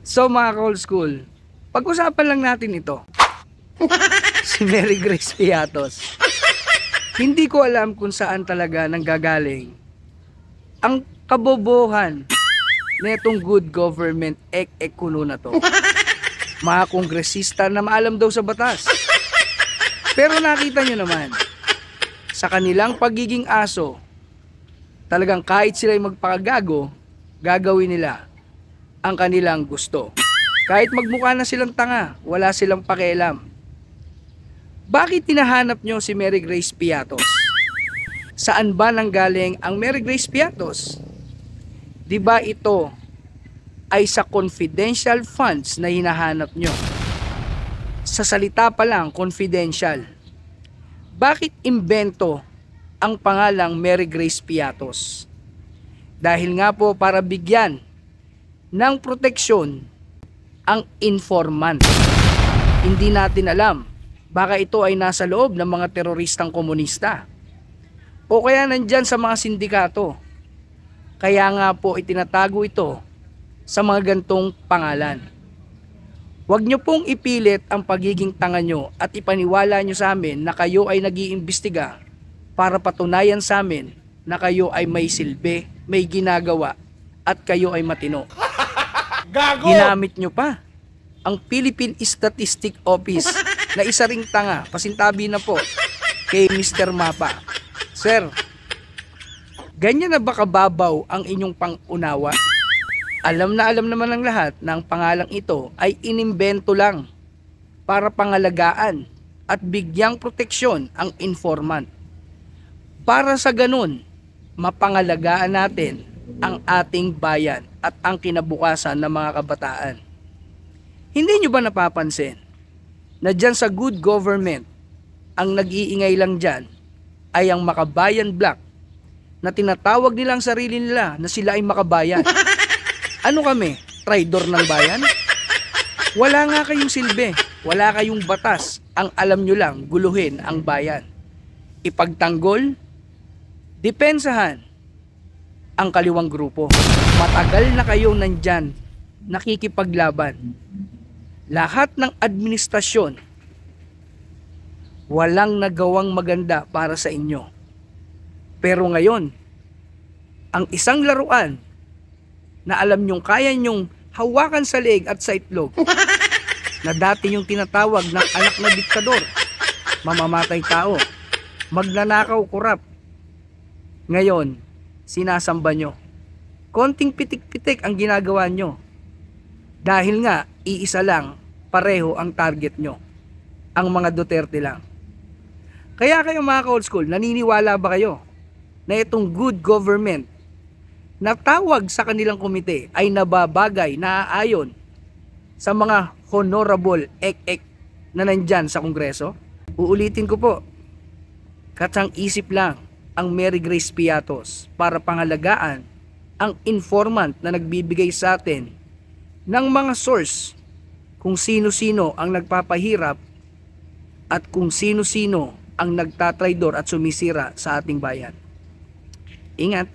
So mga ka-old school, pag-usapan lang natin ito. Si Mary Grace Piatos. Hindi ko alam kung saan talaga nanggagaling ang kabobohan netong good government kuno na to. Mga kongresista na maalam daw sa batas. Pero nakita nyo naman, sa kanilang pagiging aso, talagang kahit sila'y magpakagago, gagawin nila ang kanilang gusto. Kahit magmukha na silang tanga, wala silang pakialam. Bakit tinahanap nyo si Mary Grace Piatos? Saan ba nanggaling ang Mary Grace Piatos? Diba ito ay sa confidential funds na hinahanap nyo? Sa salita pa lang, confidential. Bakit imbento ang pangalang Mary Grace Piatos? Dahil nga po para bigyan ng proteksyon ang informant. Hindi natin alam, baka ito ay nasa loob ng mga teroristang komunista. O kaya nandyan sa mga sindikato. Kaya nga po itinatago ito sa mga gantong pangalan. Huwag nyo pong ipilit ang pagiging tanga nyo at ipaniwala nyo sa amin na kayo ay nag-iimbestiga para patunayan sa amin na kayo ay may silbi, may ginagawa at kayo ay matino. Gago! Ginamit nyo pa ang Philippine Statistic Office na isa ring tanga, pasintabi na po kay Mr. Mapa. Sir, ganyan na ba kababaw ang inyong pangunawa? Alam naman ng lahat na ang pangalang ito ay inimbento lang para pangalagaan at bigyang proteksyon ang informant. Para sa ganun, mapangalagaan natin ang ating bayan at ang kinabukasan ng mga kabataan. Hindi nyo ba napapansin na dyan sa good government, ang nag-iingay lang dyan ay ang Makabayan Black na tinatawag nilang sarili nila na sila ay makabayan. Ano kami? Traidor ng bayan? Wala nga kayong silbi, wala kayong batas. Ang alam nyo lang, guluhin ang bayan. Ipagtanggol, depensahan ang kaliwang grupo. Matagal na kayo nandyan, nakikipaglaban. Lahat ng administrasyon, walang nagawang maganda para sa inyo. Pero ngayon, ang isang laruan na alam nyong kaya nyong hawakan sa leeg at sa itlog, na dati yung tinatawag ng anak na diktador, mamamatay tao, magnanakaw, kurap. Ngayon, sinasamba nyo. Konting pitik-pitik ang ginagawa nyo. Dahil nga, iisa lang, pareho ang target nyo. Ang mga Duterte lang. Kaya kayo mga ka-old school, naniniwala ba kayo na itong good government na tawag sa kanilang komite ay nababagay, naaayon sa mga honorable ek-ek na nandyan sa Kongreso? Uulitin ko po, katsang isip lang ang Mary Grace Piatos para pangalagaan ang informant na nagbibigay sa atin ng mga source kung sino-sino ang nagpapahirap at kung sino-sino ang nagtatraidor at sumisira sa ating bayan. Ingat!